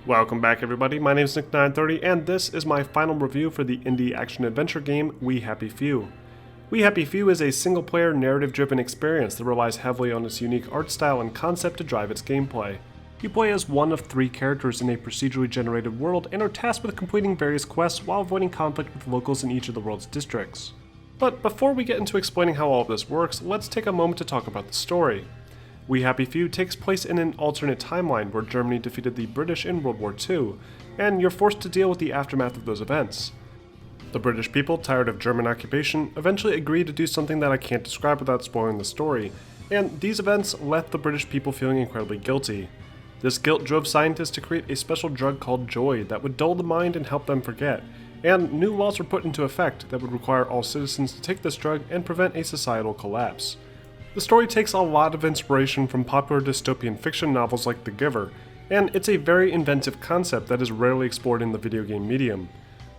Welcome back everybody, my name is Nick930 and this is my final review for the indie action-adventure game We Happy Few. We Happy Few is a single-player narrative-driven experience that relies heavily on its unique art style and concept to drive its gameplay. You play as one of three characters in a procedurally generated world and are tasked with completing various quests while avoiding conflict with locals in each of the world's districts. But before we get into explaining how all of this works, let's take a moment to talk about the story. We Happy Few takes place in an alternate timeline where Germany defeated the British in World War II, and you're forced to deal with the aftermath of those events. The British people, tired of German occupation, eventually agree to do something that I can't describe without spoiling the story, and these events left the British people feeling incredibly guilty. This guilt drove scientists to create a special drug called joy that would dull the mind and help them forget, and new laws were put into effect that would require all citizens to take this drug and prevent a societal collapse. The story takes a lot of inspiration from popular dystopian fiction novels like The Giver, and it's a very inventive concept that is rarely explored in the video game medium.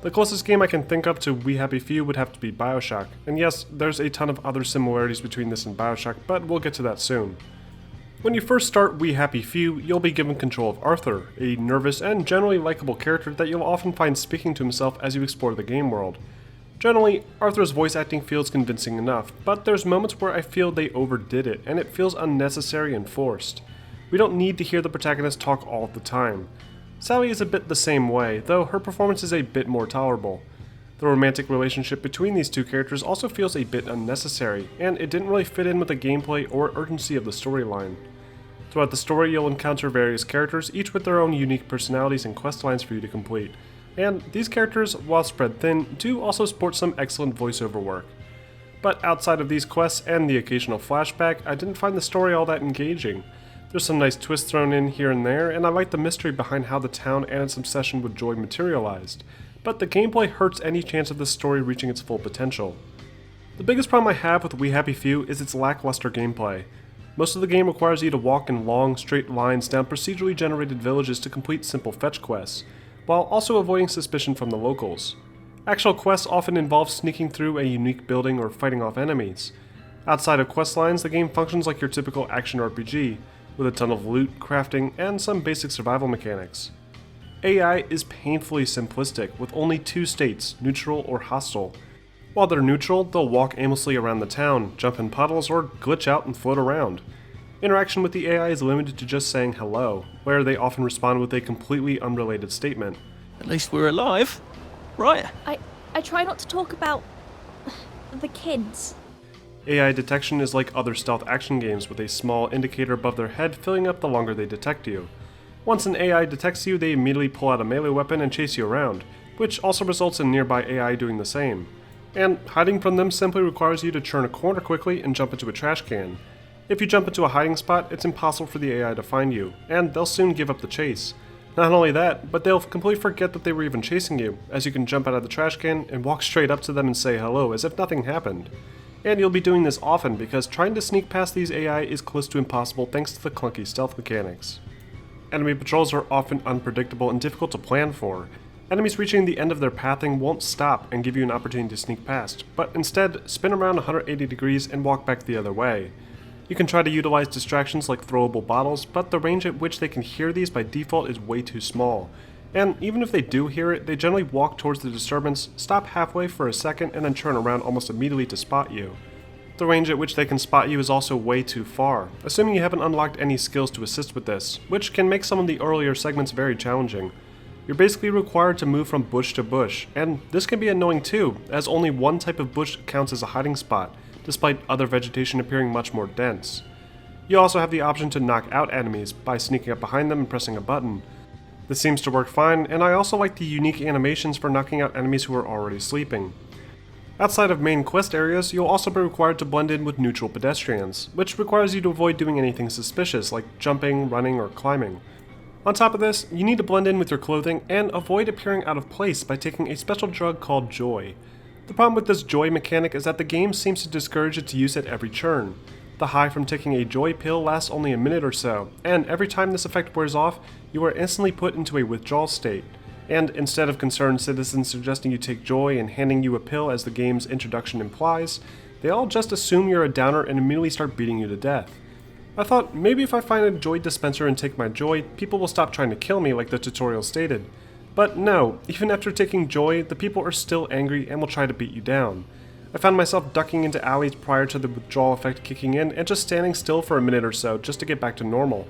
The closest game I can think of to We Happy Few would have to be BioShock, and yes, there's a ton of other similarities between this and BioShock, but we'll get to that soon. When you first start We Happy Few, you'll be given control of Arthur, a nervous and generally likable character that you'll often find speaking to himself as you explore the game world. Generally, Arthur's voice acting feels convincing enough, but there's moments where I feel they overdid it, and it feels unnecessary and forced. We don't need to hear the protagonist talk all the time. Sally is a bit the same way, though her performance is a bit more tolerable. The romantic relationship between these two characters also feels a bit unnecessary, and it didn't really fit in with the gameplay or urgency of the storyline. Throughout the story, you'll encounter various characters, each with their own unique personalities and quest lines for you to complete. And these characters, while spread thin, do also sport some excellent voiceover work. But outside of these quests and the occasional flashback, I didn't find the story all that engaging. There's some nice twists thrown in here and there, and I like the mystery behind how the town and its obsession with joy materialized. But the gameplay hurts any chance of the story reaching its full potential. The biggest problem I have with We Happy Few is its lackluster gameplay. Most of the game requires you to walk in long, straight lines down procedurally generated villages to complete simple fetch quests, while also avoiding suspicion from the locals. Actual quests often involve sneaking through a unique building or fighting off enemies. Outside of quest lines, the game functions like your typical action RPG, with a ton of loot, crafting, and some basic survival mechanics. AI is painfully simplistic, with only two states, neutral or hostile. While they're neutral, they'll walk aimlessly around the town, jump in puddles, or glitch out and float around. Interaction with the AI is limited to just saying hello, where they often respond with a completely unrelated statement. At least we're alive, right? I try not to talk about the kids. AI detection is like other stealth action games with a small indicator above their head filling up the longer they detect you. Once an AI detects you, they immediately pull out a melee weapon and chase you around, which also results in nearby AI doing the same. And hiding from them simply requires you to turn a corner quickly and jump into a trash can. If you jump into a hiding spot, it's impossible for the AI to find you, and they'll soon give up the chase. Not only that, but they'll completely forget that they were even chasing you, as you can jump out of the trash can and walk straight up to them and say hello as if nothing happened. And you'll be doing this often because trying to sneak past these AI is close to impossible thanks to the clunky stealth mechanics. Enemy patrols are often unpredictable and difficult to plan for. Enemies reaching the end of their pathing won't stop and give you an opportunity to sneak past, but instead spin around 180 degrees and walk back the other way. You can try to utilize distractions like throwable bottles, but the range at which they can hear these by default is way too small. And even if they do hear it, they generally walk towards the disturbance, stop halfway for a second, and then turn around almost immediately to spot you. The range at which they can spot you is also way too far, assuming you haven't unlocked any skills to assist with this, which can make some of the earlier segments very challenging. You're basically required to move from bush to bush, and this can be annoying too, as only one type of bush counts as a hiding spot, despite other vegetation appearing much more dense. You also have the option to knock out enemies by sneaking up behind them and pressing a button. This seems to work fine, and I also like the unique animations for knocking out enemies who are already sleeping. Outside of main quest areas, you'll also be required to blend in with neutral pedestrians, which requires you to avoid doing anything suspicious like jumping, running, or climbing. On top of this, you need to blend in with your clothing and avoid appearing out of place by taking a special drug called joy. The problem with this joy mechanic is that the game seems to discourage its use at every turn. The high from taking a joy pill lasts only a minute or so, and every time this effect wears off, you are instantly put into a withdrawal state. And instead of concerned citizens suggesting you take joy and handing you a pill as the game's introduction implies, they all just assume you're a downer and immediately start beating you to death. I thought maybe if I find a joy dispenser and take my joy, people will stop trying to kill me like the tutorial stated. But no, even after taking joy, the people are still angry and will try to beat you down. I found myself ducking into alleys prior to the withdrawal effect kicking in and just standing still for a minute or so just to get back to normal.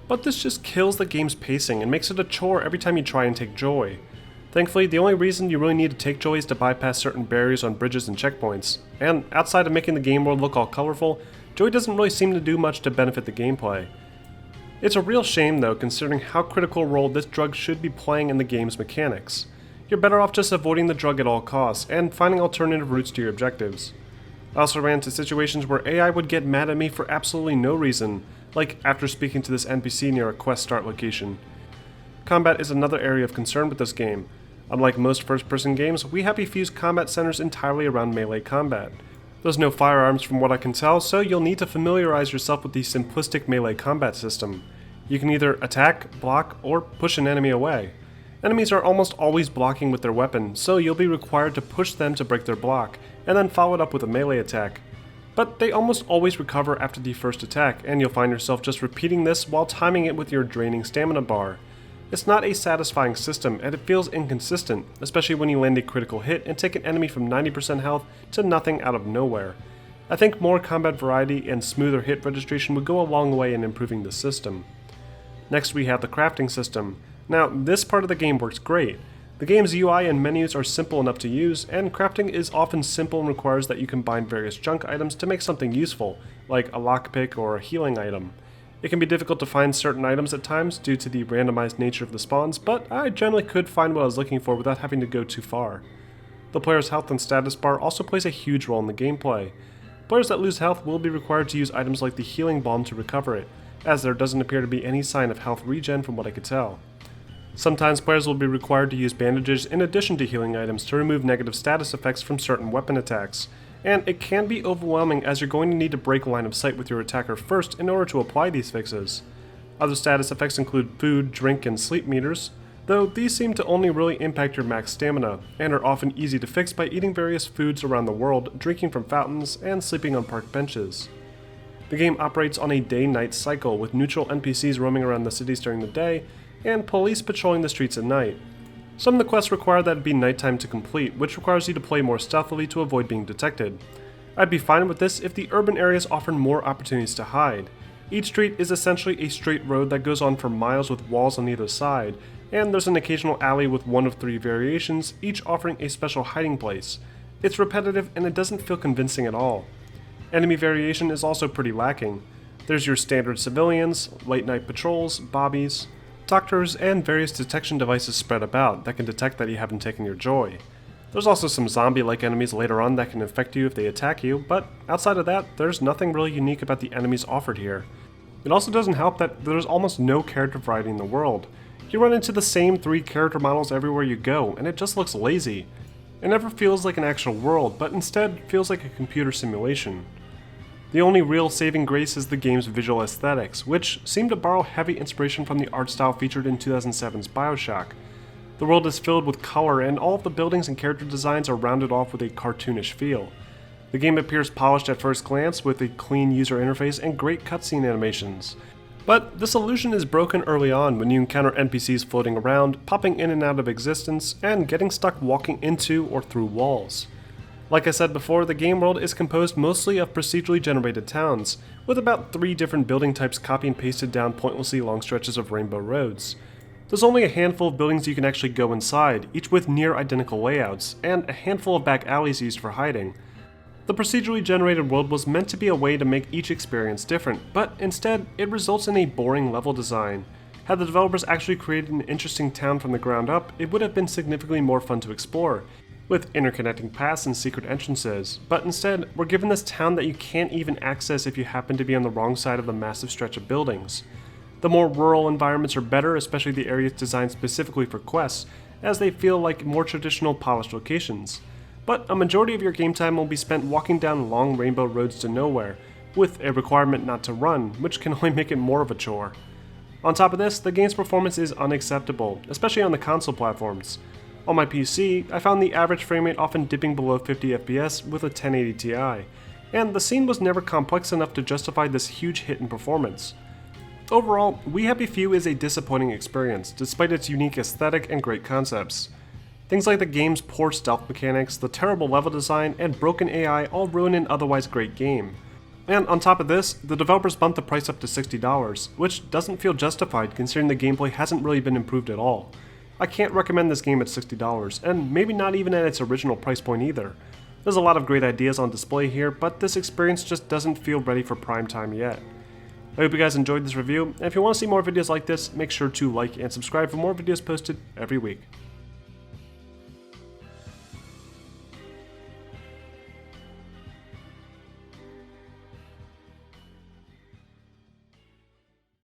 But this just kills the game's pacing and makes it a chore every time you try and take joy. Thankfully, the only reason you really need to take joy is to bypass certain barriers on bridges and checkpoints, and outside of making the game world look all colorful, joy doesn't really seem to do much to benefit the gameplay. It's a real shame though, considering how critical a role this drug should be playing in the game's mechanics. You're better off just avoiding the drug at all costs, and finding alternative routes to your objectives. I also ran into situations where AI would get mad at me for absolutely no reason, like after speaking to this NPC near a quest start location. Combat is another area of concern with this game. Unlike most first-person games, We Happy Few's combat centers entirely around melee combat. There's no firearms from what I can tell, so you'll need to familiarize yourself with the simplistic melee combat system. You can either attack, block, or push an enemy away. Enemies are almost always blocking with their weapon, so you'll be required to push them to break their block, and then follow it up with a melee attack. But they almost always recover after the first attack, and you'll find yourself just repeating this while timing it with your draining stamina bar. It's not a satisfying system, and it feels inconsistent, especially when you land a critical hit and take an enemy from 90% health to nothing out of nowhere. I think more combat variety and smoother hit registration would go a long way in improving the system. Next we have the crafting system. Now, this part of the game works great. The game's UI and menus are simple enough to use, and crafting is often simple and requires that you combine various junk items to make something useful, like a lockpick or a healing item. It can be difficult to find certain items at times due to the randomized nature of the spawns, but I generally could find what I was looking for without having to go too far. The player's health and status bar also plays a huge role in the gameplay. Players that lose health will be required to use items like the healing balm to recover it, as there doesn't appear to be any sign of health regen from what I could tell. Sometimes players will be required to use bandages in addition to healing items to remove negative status effects from certain weapon attacks, and it can be overwhelming as you're going to need to break line of sight with your attacker first in order to apply these fixes. Other status effects include food, drink, and sleep meters, though these seem to only really impact your max stamina, and are often easy to fix by eating various foods around the world, drinking from fountains, and sleeping on park benches. The game operates on a day-night cycle, with neutral NPCs roaming around the cities during the day, and police patrolling the streets at night. Some of the quests require that it be nighttime to complete, which requires you to play more stealthily to avoid being detected. I'd be fine with this if the urban areas offered more opportunities to hide. Each street is essentially a straight road that goes on for miles with walls on either side, and there's an occasional alley with one of 3 variations, each offering a special hiding place. It's repetitive and it doesn't feel convincing at all. Enemy variation is also pretty lacking. There's your standard civilians, late night patrols, bobbies, doctors, and various detection devices spread about that can detect that you haven't taken your joy. There's also some zombie-like enemies later on that can infect you if they attack you, but outside of that, there's nothing really unique about the enemies offered here. It also doesn't help that there's almost no character variety in the world. You run into the same 3 character models everywhere you go, and it just looks lazy. It never feels like an actual world, but instead feels like a computer simulation. The only real saving grace is the game's visual aesthetics, which seem to borrow heavy inspiration from the art style featured in 2007's BioShock. The world is filled with color, and all of the buildings and character designs are rounded off with a cartoonish feel. The game appears polished at first glance with a clean user interface and great cutscene animations. But this illusion is broken early on when you encounter NPCs floating around, popping in and out of existence, and getting stuck walking into or through walls. Like I said before, the game world is composed mostly of procedurally generated towns, with about 3 different building types copy and pasted down pointlessly long stretches of rainbow roads. There's only a handful of buildings you can actually go inside, each with near identical layouts, and a handful of back alleys used for hiding. The procedurally generated world was meant to be a way to make each experience different, but instead, it results in a boring level design. Had the developers actually created an interesting town from the ground up, it would have been significantly more fun to explore, with interconnecting paths and secret entrances, but instead, we're given this town that you can't even access if you happen to be on the wrong side of the massive stretch of buildings. The more rural environments are better, especially the areas designed specifically for quests, as they feel like more traditional polished locations. But a majority of your game time will be spent walking down long rainbow roads to nowhere, with a requirement not to run, which can only make it more of a chore. On top of this, the game's performance is unacceptable, especially on the console platforms. On my PC, I found the average frame rate often dipping below 50 FPS with a 1080 Ti, and the scene was never complex enough to justify this huge hit in performance. Overall, We Happy Few is a disappointing experience, despite its unique aesthetic and great concepts. Things like the game's poor stealth mechanics, the terrible level design, and broken AI all ruin an otherwise great game. And on top of this, the developers bumped the price up to $60, which doesn't feel justified considering the gameplay hasn't really been improved at all. I can't recommend this game at $60, and maybe not even at its original price point either. There's a lot of great ideas on display here, but this experience just doesn't feel ready for prime time yet. I hope you guys enjoyed this review, and if you want to see more videos like this, make sure to like and subscribe for more videos posted every week.